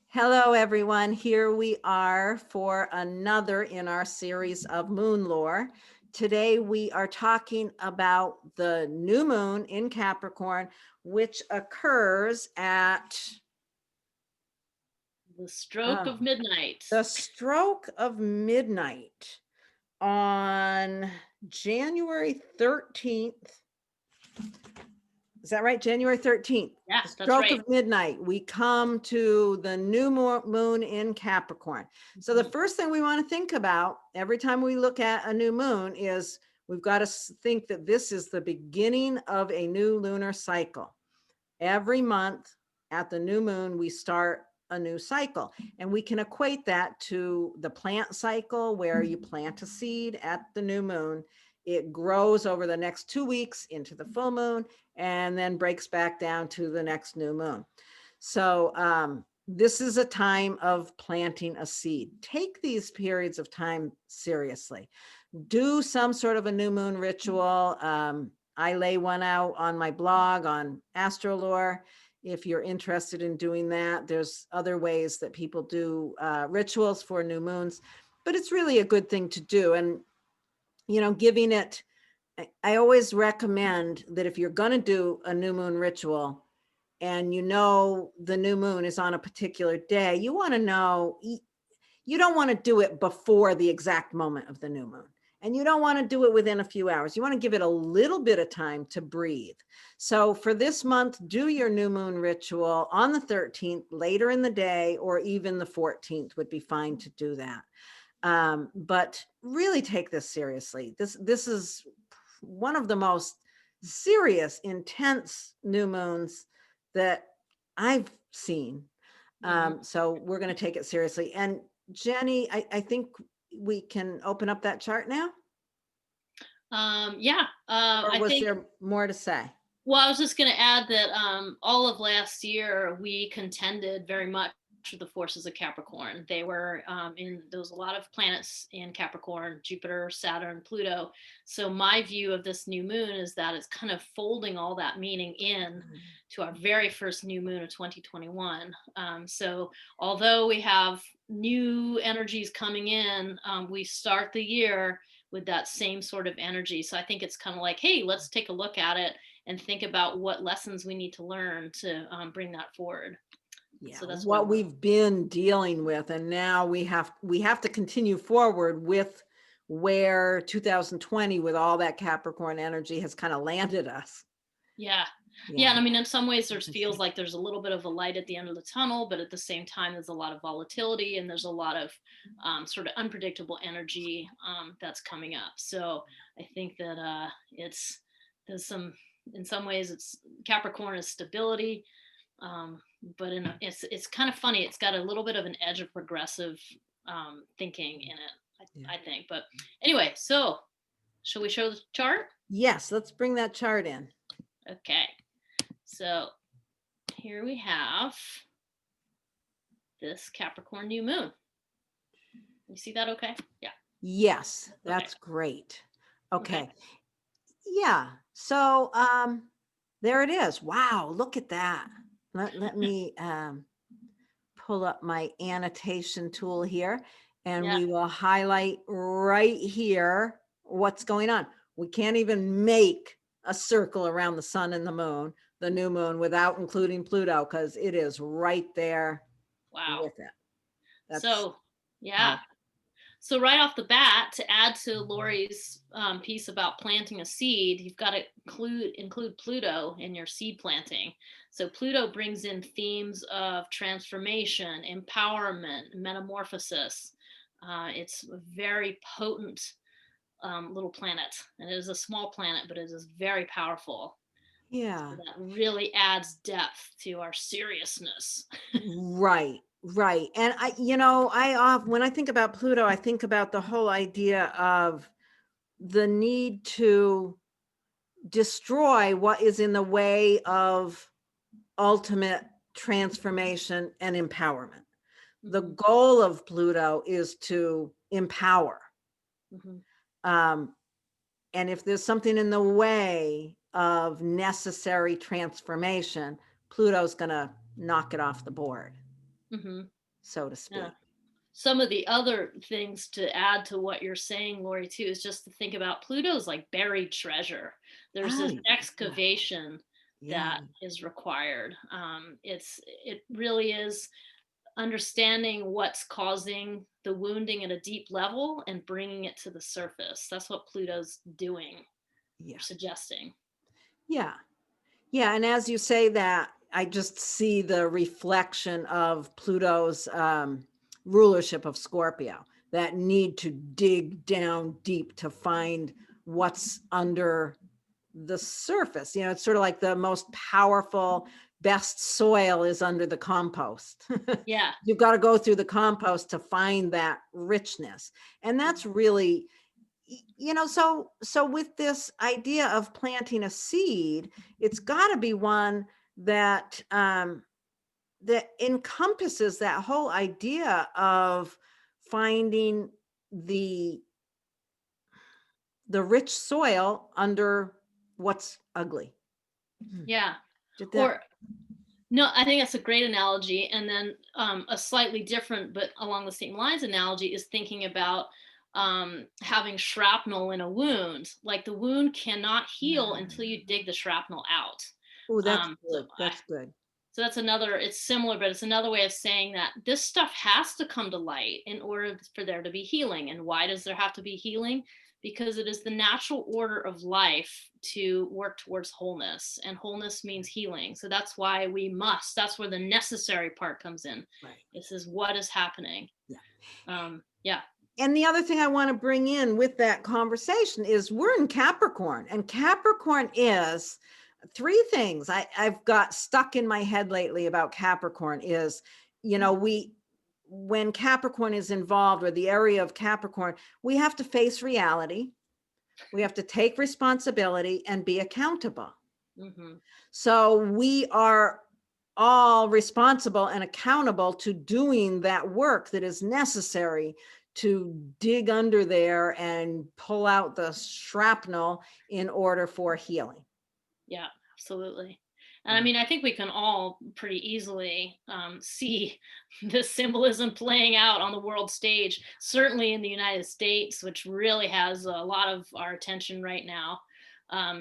Hello, everyone. Here we are for another in our series of MoonLore. Today, we are talking about the new moon in Capricorn, which occurs at The stroke uh, of midnight. the stroke of midnight on January 13th. Is that right? January 13th, Yeah, the that's stroke right. of midnight, we come to the new moon in Capricorn. So the Mhm. first thing we want to think about every time we look at a new moon is we've got to think that this is the beginning of a new lunar cycle. Every month at the new moon, we start a new cycle, and we can equate that to the plant cycle where you plant a seed at the new moon. It grows over the next 2 weeks into the full moon and then breaks back down to the next new moon. So this is a time of planting a seed. Take these periods of time seriously. Do some sort of a new moon ritual. I lay one out on my blog on Astrolore. If you're interested in doing that, there's other ways that people do rituals for new moons, but it's really a good thing to do. And, giving it, I always recommend that if you're going to do a new moon ritual and the new moon is on a particular day, you want to know, you don't want to do it before the exact moment of the new moon. And you don't want to do it within a few hours. You want to give it a little bit of time to breathe. So for this month, do your new moon ritual on the 13th, later in the day, or even the 14th would be fine to do that. But really take this seriously. This is one of the most serious, intense new moons that I've seen. Mhm. So we're going to take it seriously. And Jennie, I think we can open up that chart now, Yeah. or I was think. there more to say? Well, I was just going to add that all of last year we contended very much with the forces of Capricorn. They were there was a lot of planets in Capricorn: Jupiter, Saturn, Pluto. So my view of this new moon is that it's kind of folding all that meaning in to our very first new moon of 2021. So although we have new energies coming in, we start the year with that same sort of energy. So I think it's kind of like, hey, let's take a look at it and think about what lessons we need to learn to bring that forward. Yeah, So that's why what we're. we've been dealing with, and now we have to continue forward with where 2020 with all that Capricorn energy has kind of landed us. Yeah. Yeah, Yeah. and I mean, in some ways there feels like there's a little bit of a light at the end of the tunnel, but at the same time there's a lot of volatility and there's a lot of sort of unpredictable energy that's coming up. So I think that there's some, in some ways it's, Capricorn is stability, um, but it's kind of funny. It's got a little bit of an edge of progressive thinking in it, Yeah. I think. But anyway, so shall we show the chart? Yes, let's bring that chart in. Okay, so here we have this Capricorn new moon. You see that okay? Yeah. Yes, Okay. that's great. Okay. Okay. Yeah. So there it is. Wow, look at that. Let me pull up my annotation tool here, and Yeah. we will highlight right here what's going on. We can't even make a circle around the sun and the moon, the new moon, without including Pluto, because it is right there Wow. with it. That's So, yeah. powerful. So right off the bat, to add to Laurie's piece about planting a seed, you've got to include Pluto in your seed planting. So Pluto brings in themes of transformation, empowerment, metamorphosis. It's a very potent little planet, and it is a small planet, but it is very powerful. So Yeah. that really adds depth to our seriousness. Right, right. And when I think about Pluto, I think about the whole idea of the need to destroy what is in the way of ultimate transformation and empowerment. The Hmm. goal of Pluto is to empower. Hmm. Um, and if there's something in the way of necessary transformation, Pluto's going to knock it off the board. Hmm. so to Yeah. speak. Some of the other things to add to what you're saying, Lori, too, is just to think about Pluto's like buried treasure. There's Oh, this yeah. excavation Yeah. that is required. It really is understanding what's causing the wounding at a deep level and bringing it to the surface. That's what Pluto's doing or Yeah. suggesting. Yeah. Yeah. And as you say that, I just see the reflection of Pluto's rulership of Scorpio, that need to dig down deep to find what's under the surface. You know, it's sort of like the most powerful, best soil is under the compost. Yeah. You've got to go through the compost to find that richness. And that's really, you know, so with this idea of planting a seed, it's got to be one that that encompasses that whole idea of finding the rich soil under what's ugly. Yeah. Did that? Or no, I think that's a great analogy. And then a slightly different, but along the same lines analogy is thinking about having shrapnel in a wound. Like the wound cannot heal until you dig the shrapnel out. Oh, that's Um, so, good. That's good. so that's another, it's similar, but it's another way of saying that this stuff has to come to light in order for there to be healing. And why does there have to be healing? Because it is the natural order of life to work towards wholeness, and wholeness means healing. So that's why that's where the necessary part comes in. Right. It says, what is happening? Yeah. Yeah. And the other thing I want to bring in with that conversation is we're in Capricorn, and Capricorn is three things I've got stuck in my head lately about Capricorn is, you know, when Capricorn is involved, or the area of Capricorn, we have to face reality. We have to take responsibility and be accountable. Mm-hmm. So we are all responsible and accountable to doing that work that is necessary to dig under there and pull out the shrapnel in order for healing. Yeah, absolutely. And I mean, I think we can all pretty easily see the symbolism playing out on the world stage, certainly in the United States, which really has a lot of our attention right now.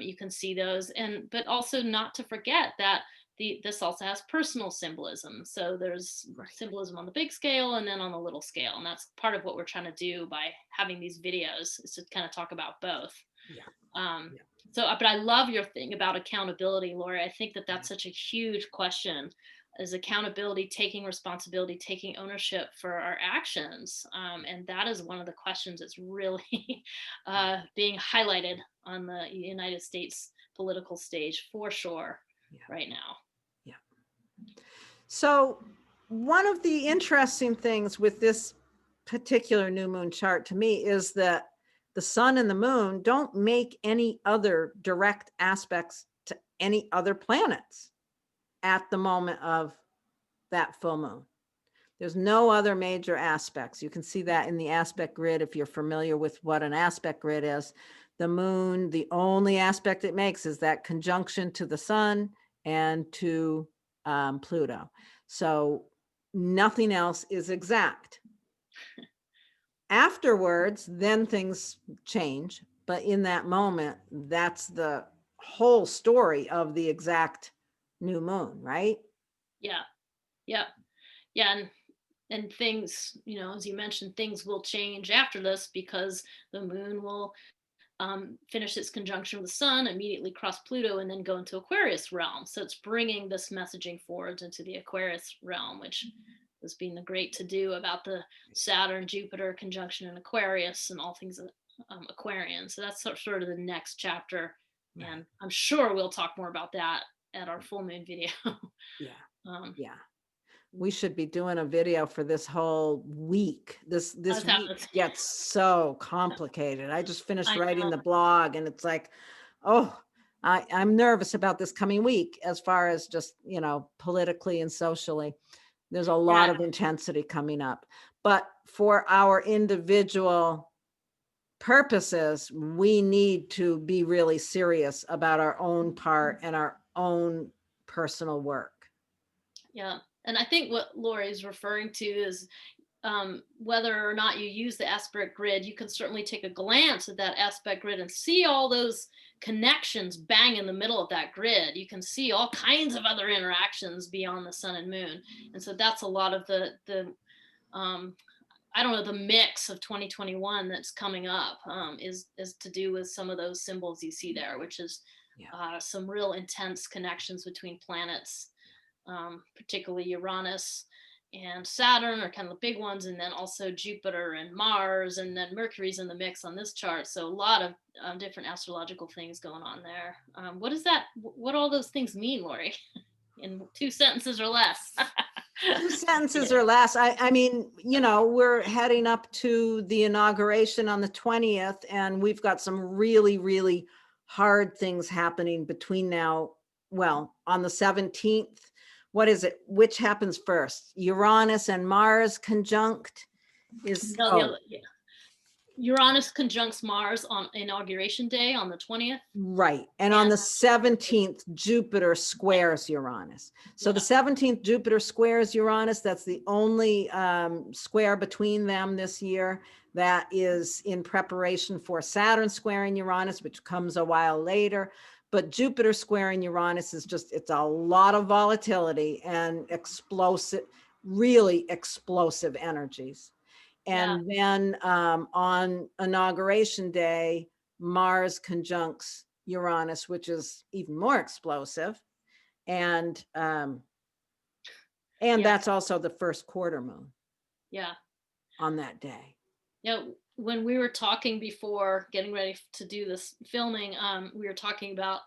You can see those, but also not to forget that this also has personal symbolism. So there's Right. symbolism on the big scale and then on the little scale, and that's part of what we're trying to do by having these videos, is to kind of talk about both. Yeah. Um, but I love your thing about accountability, Laura. I think that that's such a huge question, is accountability, taking responsibility, taking ownership for our actions. And that is one of the questions that's really being highlighted on the United States political stage for sure right now. Yeah. So one of the interesting things with this particular new moon chart to me is that the sun and the moon don't make any other direct aspects to any other planets at the moment of that full moon. There's no other major aspects. You can see that in the aspect grid if you're familiar with what an aspect grid is. The moon, the only aspect it makes is that conjunction to the sun and to Pluto. So nothing else is exact. Afterwards, then things change. But in that moment, that's the whole story of the exact new moon, right? Yeah. Yeah. Yeah. And things, as you mentioned, things will change after this, because the moon will finish its conjunction with the sun, immediately cross Pluto, and then go into Aquarius realm. So it's bringing this messaging forward into the Aquarius realm, which has been the great to do about the Saturn Jupiter conjunction in Aquarius and all things Aquarian. So that's sort of the next chapter, and I'm sure we'll talk more about that at our full moon video. Yeah. We should be doing a video for this whole week. This week gets so complicated. I just finished writing the blog, and it's like, oh, I'm nervous about this coming week as far as just, politically and socially. There's a lot of intensity coming up. But for our individual purposes, we need to be really serious about our own part and our own personal work. Yeah. And I think what Lori is referring to is whether or not you use the aspect grid, you can certainly take a glance at that aspect grid and see all those connections bang in the middle of that grid. You can see all kinds of other interactions beyond the sun and moon. And so that's a lot of the I don't know, the mix of 2021 that's coming up is to do with some of those symbols you see there, which is Yeah. some real intense connections between planets, particularly Uranus and Saturn are kind of the big ones, and then also Jupiter and Mars, and then Mercury's in the mix on this chart. So a lot of different astrological things going on there. What does that? What all those things mean, Lori? In 2 sentences or less. 2 sentences or less. I mean, we're heading up to the inauguration on the 20th, and we've got some really, really hard things happening between now. Well, on the 17th, what is it? Which happens first? Uranus and Mars conjunct is, No, the other, yeah. Uranus conjuncts Mars on inauguration day on the 20th. right. And on the 17th, Jupiter squares Uranus. So the 17th, Jupiter squares Uranus. That's the only square between them this year. That is in preparation for Saturn squaring Uranus, which comes a while later. But Jupiter squaring Uranus is just, it's a lot of volatility and explosive, really explosive energies. And then on inauguration day, Mars conjuncts Uranus, which is even more explosive. And that's also the first quarter moon. Yeah. On that day. Yeah. When we were talking before getting ready to do this filming, we were talking about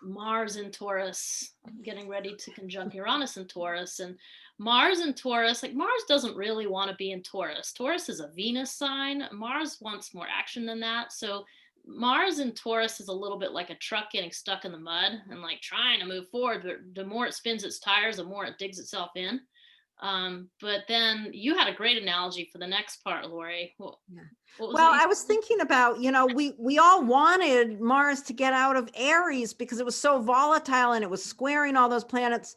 Mars in Taurus, getting ready to conjunct Uranus in Taurus. And Mars in Taurus, like Mars doesn't really want to be in Taurus. Taurus is a Venus sign. Mars wants more action than that. So Mars in Taurus is a little bit like a truck getting stuck in the mud and like trying to move forward. But the more it spins its tires, the more it digs itself in. But then you had a great analogy for the next part, Lori. Well, I was thinking about, we all wanted Mars to get out of Aries because it was so volatile and it was squaring all those planets.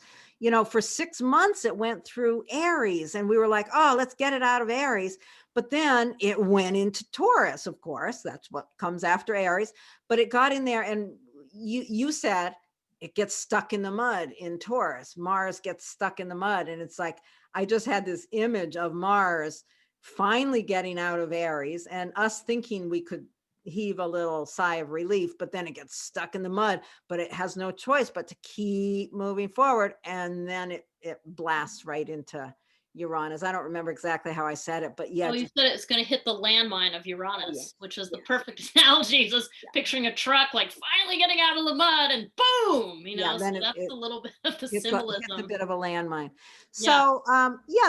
For 6 months it went through Aries and we were like, oh, let's get it out of Aries. But then it went into Taurus, of course, that's what comes after Aries, but it got in there and you said, it gets stuck in the mud in Taurus. Mars gets stuck in the mud. And it's like, I just had this image of Mars finally getting out of Aries and us thinking we could heave a little sigh of relief, but then it gets stuck in the mud, but it has no choice but to keep moving forward. And then it blasts right into Uranus. I don't remember exactly how I said it, but yeah. Oh, you said it's going to hit the landmine of Uranus, which is the perfect analogy. Just picturing a truck like finally getting out of the mud and boom, so that's a little bit of the symbolism. It's a bit of a landmine. So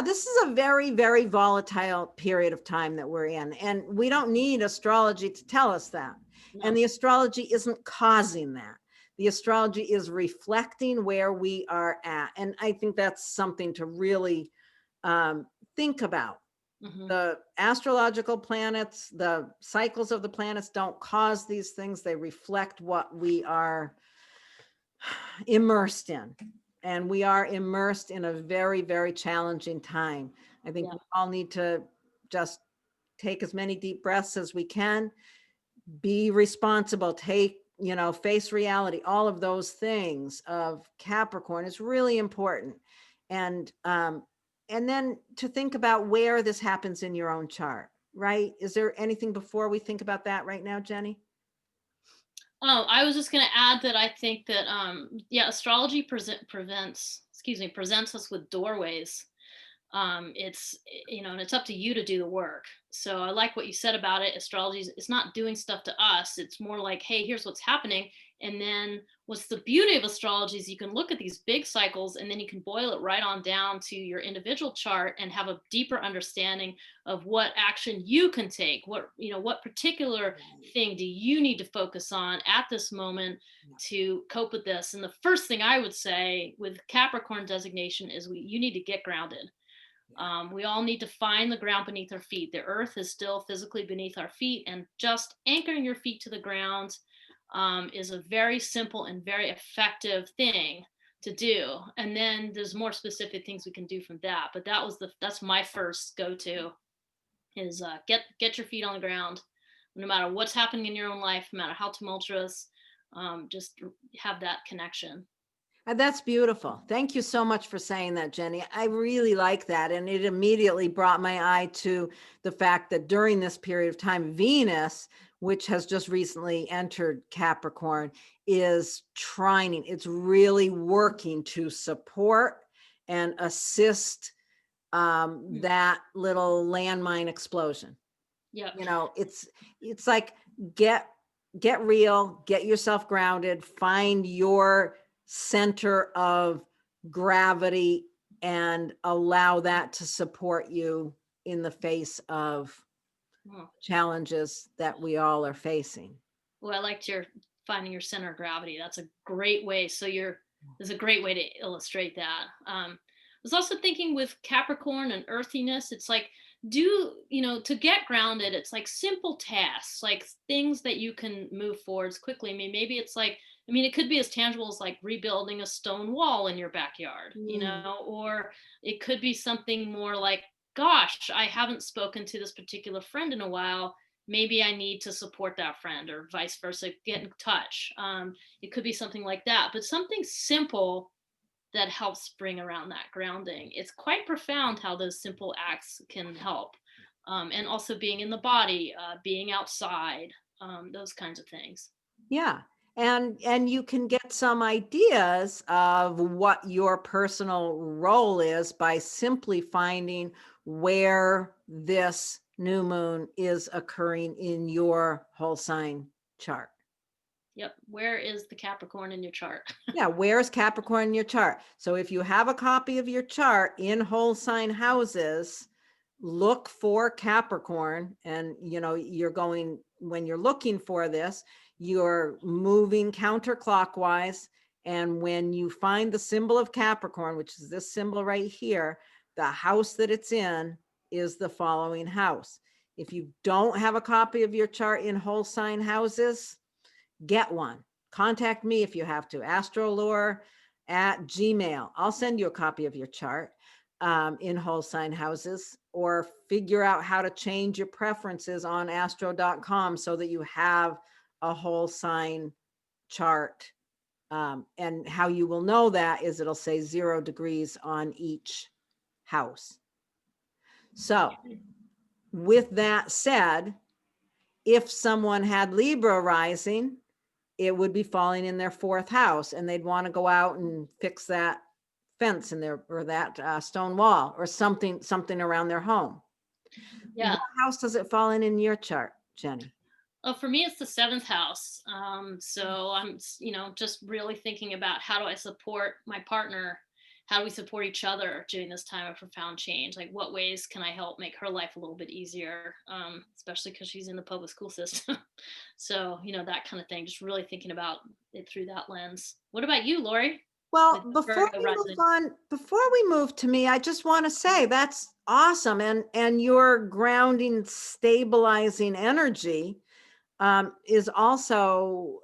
this is a very, very volatile period of time that we're in, and we don't need astrology to tell us that. No. And the astrology isn't causing that. The astrology is reflecting where we are at. And I think that's something to really think about. Mm-hmm. The astrological planets, the cycles of the planets don't cause these things. They reflect what we are immersed in. And we are immersed in a very, very challenging time. I think we all need to just take as many deep breaths as we can, be responsible, face reality. All of those things of Capricorn is really important. And then to think about where this happens in your own chart, right? Is there anything before we think about that right now, Jennie? Oh, I was just going to add that I think that, astrology presents us with doorways. It's, and it's up to you to do the work. So I like what you said about it. Astrology is not doing stuff to us. It's more like, hey, here's what's happening. And then what's the beauty of astrology is you can look at these big cycles and then you can boil it right on down to your individual chart and have a deeper understanding of what action you can take. What particular thing do you need to focus on at this moment to cope with this? And the first thing I would say with Capricorn designation is you need to get grounded. We all need to find the ground beneath our feet. The earth is still physically beneath our feet, and just anchoring your feet to the ground is a very simple and very effective thing to do. And then there's more specific things we can do from that. But that's my first go-to is get your feet on the ground, no matter what's happening in your own life, no matter how tumultuous, just have that connection. That's beautiful. Thank you so much for saying that, Jenny. I really like that. And it immediately brought my eye to the fact that during this period of time, Venus, which has just recently entered Capricorn, is trining. It's really working to support and assist that little landmine explosion. Yep. You know, it's like get real, get yourself grounded, find your center of gravity and allow that to support you in the face of Oh, challenges that we all are facing. well, I liked your finding your center of gravity. That's a great way. So there's a great way to illustrate that. I was also thinking with Capricorn and earthiness, it's like to get grounded, it's like simple tasks, like things that you can move forwards quickly. I mean, maybe it's like, I mean, it could be as tangible as like rebuilding a stone wall in your backyard, Mm. or it could be something more like, gosh, I haven't spoken to this particular friend in a while. Maybe I need to support that friend, or vice versa, get in touch. It could be something like that, but something simple that helps bring around that grounding. It's quite profound how those simple acts can help. And also being in the body, being outside, those kinds of things. Yeah. And you can get some ideas of what your personal role is by simply finding where this new moon is occurring in your whole sign chart. Yep. Where is the Capricorn in your chart? Yeah, where's Capricorn in your chart? So if you have a copy of your chart in whole sign houses, look for Capricorn, and you're going, when you're looking for this, you're moving counterclockwise, and when you find the symbol of Capricorn, which is this symbol right here, the house that it's in is the following house. If you don't have a copy of your chart in whole sign houses, get one. Contact me if you have to. Astrolore at Gmail. I'll send you a copy of your chart in whole sign houses, or figure out how to change your preferences on astro.com so that you have a whole sign chart. And how you will know that is it'll say 0 degrees on each house. So with that said, if someone had Libra rising, it would be falling in their 4th house, and they'd want to go out and fix that fence in there, or that stone wall, or something around their home. Yeah. What house does it fall in your chart, Jenny? Oh, for me, it's the 7th house. So I'm, just really thinking about how do I support my partner? How do we support each other during this time of profound change? Like, what ways can I help make her life a little bit easier, especially because she's in the public school system? So, that kind of thing, just really thinking about it through that lens. What about you, Lori? Well, With before Virgo we move rising? on, before we move to me, I just want to say that's awesome. And your grounding, stabilizing energy is also,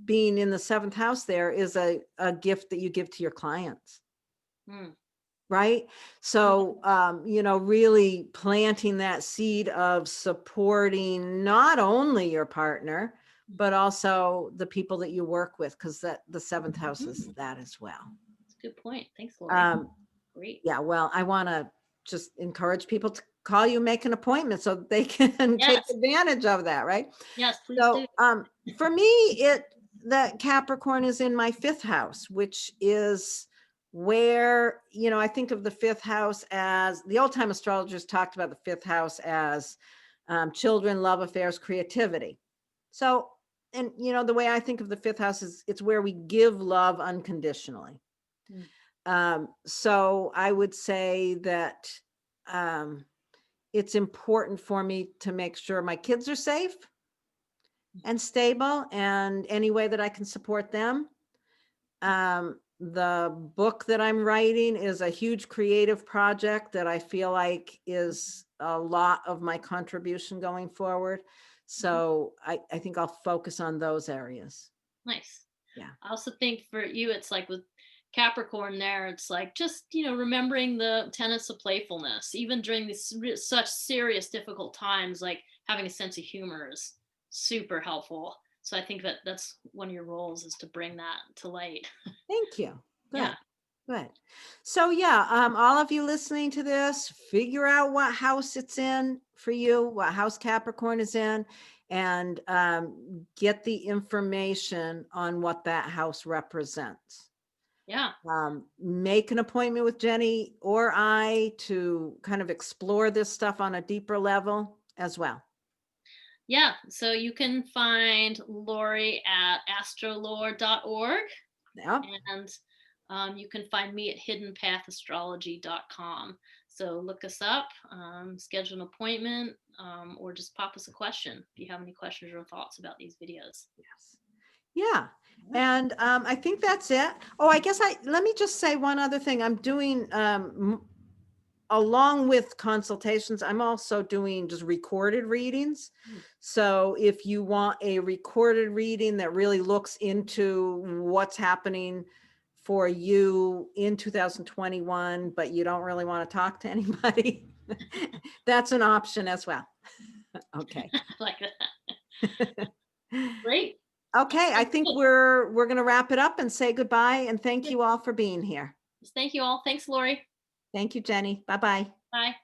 being in the 7th house there, is a gift that you give to your clients. Hmm. Right. So, really planting that seed of supporting not only your partner, but also the people that you work with, because the 7th house is that as well. That's a good point. Thanks, Lori. Great. Yeah, well, I want to just encourage people to call you, make an appointment so that they can take Yes. advantage of that, right? Yes, please So, do. for me, that Capricorn is in my 5th house, which is where, I think of the 5th house as, the old time astrologers talked about the 5th house as children, love affairs, creativity. So, and the way I think of the 5th house is it's where we give love unconditionally. So I would say that it's important for me to make sure my kids are safe and stable, and any way that I can support them. The book that I'm writing is a huge creative project that I feel like is a lot of my contribution going forward. So I think I'll focus on those areas. Nice. Yeah. I also think for you, it's like with Capricorn there, it's like just, remembering the tenets of playfulness, even during these such serious, difficult times, like having a sense of humor is super helpful. So I think that that's one of your roles, is to bring that to light. Thank you. Good. Yeah. Good. So yeah, all of you listening to this, figure out what house it's in for you, what house Capricorn is in, and get the information on what that house represents. Yeah. Make an appointment with Jennie or I to kind of explore this stuff on a deeper level as well. Yeah. So you can find Lori at astrolore.org, Yeah. and you can find me at hiddenpathastrology.com. So look us up, schedule an appointment, or just pop us a question if you have any questions or thoughts about these videos. Yes. Yeah. And I think that's it. Oh, I guess let me just say one other thing. I'm doing, along with consultations, I'm also doing just recorded readings. Mm. So if you want a recorded reading that really looks into what's happening for you in 2021, but you don't really want to talk to anybody, that's an option as well. Okay. Like that. Great. Okay, I think we're going to wrap it up and say goodbye, and thank you all for being here. Thank you all. Thanks, Lori. Thank you, Jennie. Bye-bye. Bye.